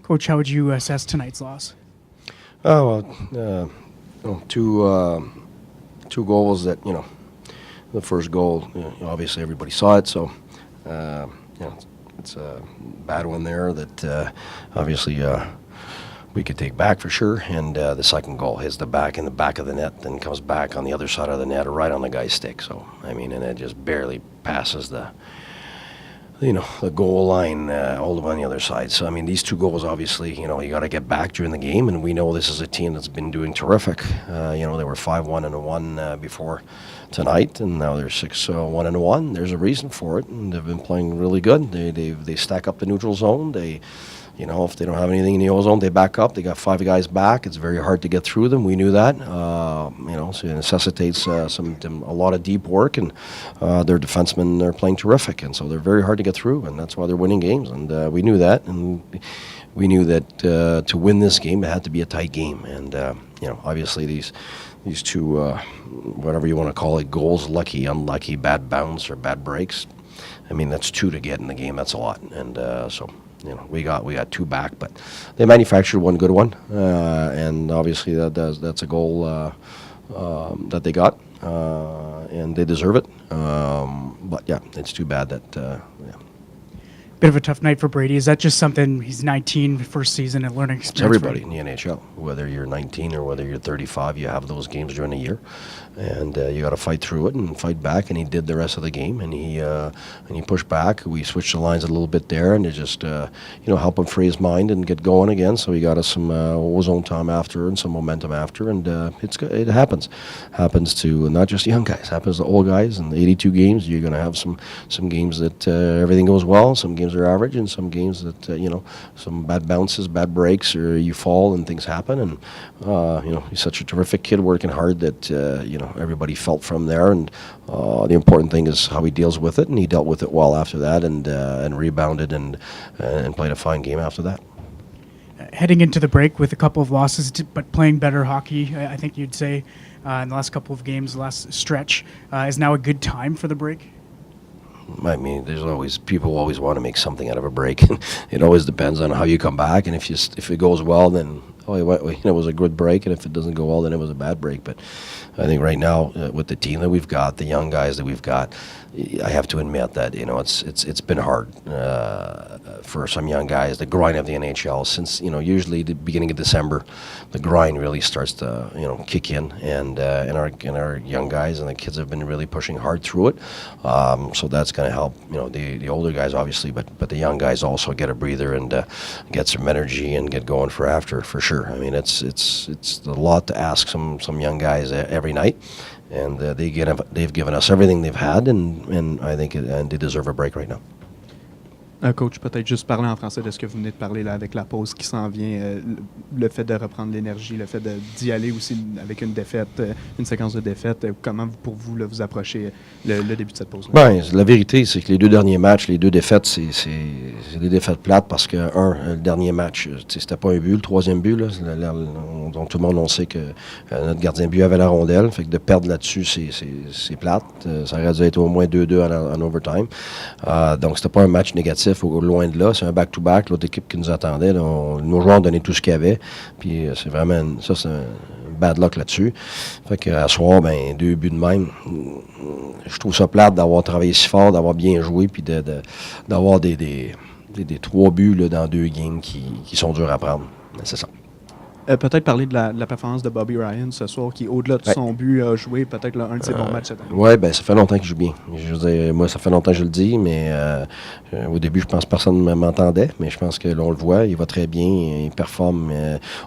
Coach, how would you assess tonight's loss? Two goals that the first goal, obviously everybody saw it, so it's a bad one there that obviously we could take back for sure. And the second goal hits the back in the back of the net, then comes back on the other side of the net, right on the guy's stick. So and it just barely passes the goal line all the way on the other side. So, these two goals, obviously, you got to get back during the game, and we know this is a team that's been doing terrific. They were 5-1-1 before tonight, and now they're 6-1-1. There's a reason for it, and they've been playing really good. They stack up the neutral zone. If they don't have anything in the O-zone, they back up. They got 5 guys back. It's very hard to get through them. We knew that. So it necessitates a lot of deep work, and their defensemen are playing terrific, and so they're very hard to get through, and that's why they're winning games. And we knew that, and we knew that to win this game, it had to be a tight game. And obviously these two, whatever you want to call it, goals, lucky, unlucky, bad bounce or bad breaks. That's 2 to get in the game. That's a lot, and so. We got 2 back, but they manufactured one good one, and obviously that's a goal that they got, and they deserve it. But yeah, it's too bad that. Bit of a tough night for Brady. Is that just something? He's 19, first season, and learning experience. It's everybody in the NHL, whether you're 19 or whether you're 35, you have those games during the year, and you got to fight through it and fight back. And he did the rest of the game, and he pushed back. We switched the lines a little bit there, and it just help him free his mind and get going again. So he got us some O-zone time after and some momentum after, and it happens to not just young guys, happens to old guys. In the 82 games, you're going to have some games that everything goes well, some games are average, and some games that some bad bounces, bad breaks, or you fall and things happen. And he's such a terrific kid, working hard that everybody felt from there. And the important thing is how he deals with it, and he dealt with it well after that, and rebounded and played a fine game after that. Heading into the break with a couple of losses, but playing better hockey, I think you'd say, in the last couple of games, the last stretch, is now a good time for the break? There's people always want to make something out of a break. It always depends on how you come back, and if it goes well, then it was a good break, and if it doesn't go well, then it was a bad break. But I think right now, with the team that we've got, the young guys that we've got, I have to admit that it's been hard for some young guys. The grind of the NHL, since usually the beginning of December, the grind really starts to kick in, and our young guys and the kids have been really pushing hard through it. So that's going to help the older guys, obviously, but the young guys also get a breather and get some energy and get going for sure. It's a lot to ask some young guys every night. And they've given us everything they've had, and I think they deserve a break right now. Coach, peut-être juste parler en français de ce que vous venez de parler là avec la pause qui s'en vient, le fait de reprendre l'énergie, le fait d'y aller aussi avec une défaite, une séquence de défaites. Comment pour vous là, vous approchez le début de cette pause? La vérité, c'est que les 2 derniers matchs, les 2 défaites, c'est des défaites plates parce que le dernier match, c'était pas un but, le 3e but, donc tout le monde on sait que notre gardien de but avait la rondelle, fait que de perdre là-dessus, c'est plate. Ça aurait dû être au moins 2-2 en overtime. Donc c'était pas un match négatif. Loin de là, c'est un back-to-back. L'autre équipe qui nous attendait, nos joueurs ont donné tout ce qu'ils avaient. Puis c'est vraiment c'est un bad luck là-dessus. Fait qu'à soir, 2 buts de même. Je trouve ça plate d'avoir travaillé si fort, d'avoir bien joué, puis d'avoir des 3 buts là, dans 2 games qui sont durs à prendre. C'est ça. Peut-être parler de la performance de Bobby Ryan ce soir, qui, au-delà de son but, a joué peut-être un de ses bons matchs cette année. Oui, ça fait longtemps qu'il joue bien. Je veux dire, moi, ça fait longtemps que je le dis, mais au début, je pense que personne ne m'entendait, mais je pense que là, on le voit, il va très bien, il performe.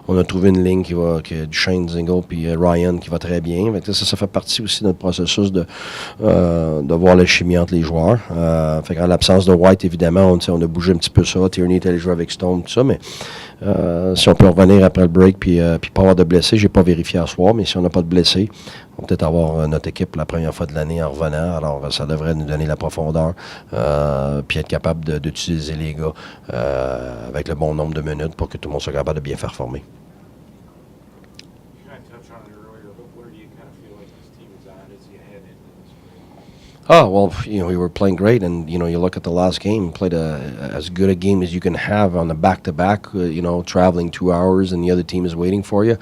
On a trouvé une ligne que Duchesne, Zingle, puis Ryan qui va très bien. Ça fait partie aussi de notre processus de voir la chimie entre les joueurs. En l'absence de White, évidemment, on a bougé un petit peu ça. Tierney est allé jouer avec Stone, tout ça, mais si on peut revenir après le break puis pas avoir de blessés, j'ai pas vérifié à soir, mais si on n'a pas de blessés, on va peut-être avoir notre équipe la première fois de l'année en revenant. Alors ça devrait nous donner la profondeur puis être capable d'utiliser les gars avec le bon nombre de minutes pour que tout le monde soit capable de bien faire former. Oh, well, we were playing great, and, you look at the last game, played as good a game as you can have on the back-to-back, traveling 2 hours, and the other team is waiting for you.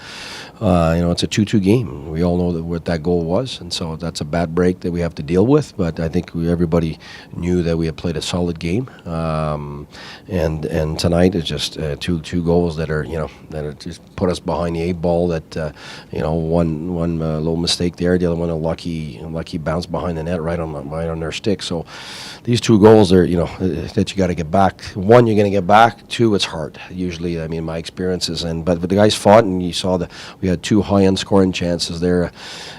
It's a 2-2 game. We all know what that goal was, and so that's a bad break that we have to deal with, but I think everybody knew that we had played a solid game. And tonight is just two goals that are just put us behind the eight ball. That one little mistake there, the other one a lucky bounce behind the net right on their stick. So these two goals are that you got to get back. One, you're going to get back. Two, it's hard. Usually, I mean, my experiences but the guys fought, and you saw that we had two high-end scoring chances there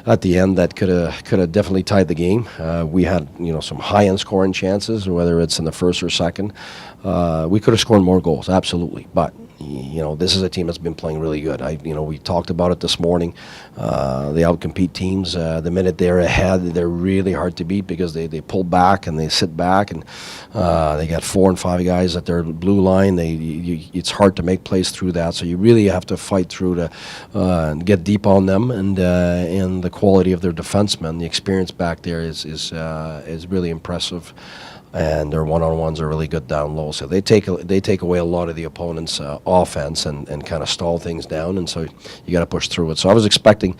at the end that could have definitely tied the game. We had some high-end scoring chances, whether it's in the first or second. We could have scored more goals, absolutely. But this is a team that's been playing really good. We talked about it this morning. They outcompete teams. The minute they're ahead, they're really hard to beat because they pull back and they sit back, and they got 4 and 5 guys at their blue line. It's hard to make plays through that. So you really have to fight through to get deep on them, and the quality of their defensemen, the experience back there is really impressive. And their one-on-ones are really good down low, so they take away a lot of the opponent's offense and kind of stall things down, and so you got to push through it. So I was expecting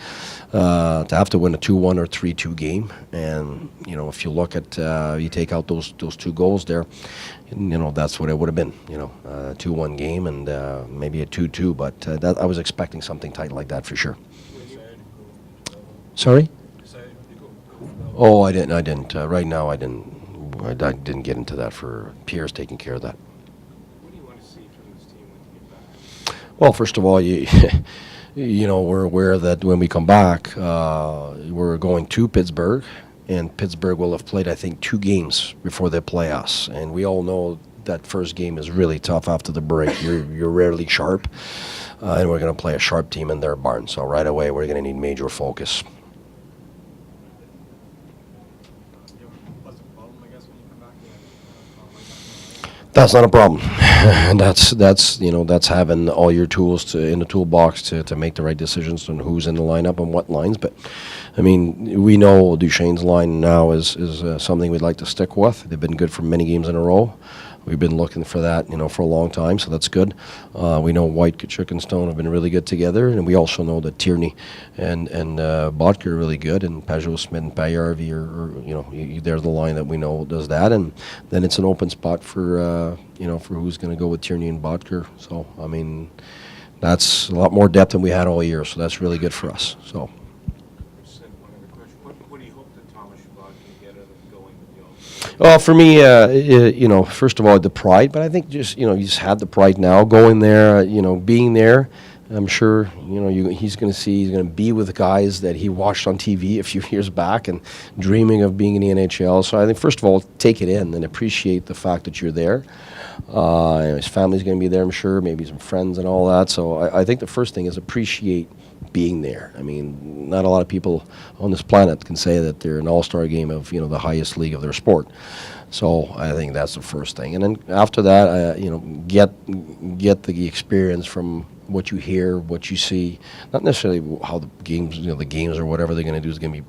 to have to win a 2-1 or 3-2 game, and if you look at you take out those two goals there, that's what it would have been, a 2-1 game and maybe a 2-2, but I was expecting something tight like that for sure. Sorry? Oh, I didn't. Right now, I didn't. I didn't get into that. For Pierre's taking care of that. What do you want to see from this team when you get back? Well, first of all, we're aware that when we come back, we're going to Pittsburgh, and Pittsburgh will have played, I think, 2 games before they play us, and we all know that first game is really tough after the break. You're rarely sharp, and we're going to play a sharp team in their barn. So right away, we're going to need major focus. That's not a problem. that's having all your tools in the toolbox to make the right decisions on who's in the lineup and what lines. But I mean, we know Duchesne's line now is something we'd like to stick with. They've been good for many games in a row. We've been looking for that, for a long time, so that's good. We know White, Kachuk, and Stone have been really good together, and we also know that Tierney and Bottker are really good, and Pajot, Smith, and Payarvi are they're the line that we know does that, and then it's an open spot for for who's going to go with Tierney and Bottker. So I mean, that's a lot more depth than we had all year, so that's really good for us. So. What do you hope that Thomas Chabot can get out of going with y'all? Well, for me, first of all, the pride. But I think you just had the pride now going there. Being there. I'm sure he's going to be with guys that he watched on TV a few years back and dreaming of being in the NHL. So I think first of all, take it in and appreciate the fact that you're there. His family's going to be there, I'm sure, maybe some friends and all that. So I think the first thing is appreciate being there. I mean, not a lot of people on this planet can say that they're an all-star game of the highest league of their sport. So I think that's the first thing, and then after that, get the experience from what you hear, what you see. Not necessarily how the games or whatever they're going to do is going to be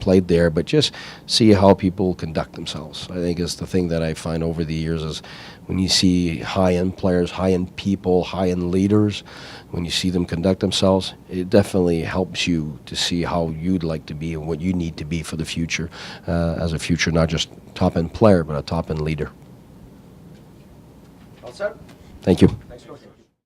played there, but just see how people conduct themselves. I think is the thing that I find over the years is when you see high-end players, high-end people, high-end leaders, when you see them conduct themselves, it definitely helps you to see how you'd like to be and what you need to be for the future, as a future not just top-end player, but a top-end leader. All set? Thank you. Thanks, Coach.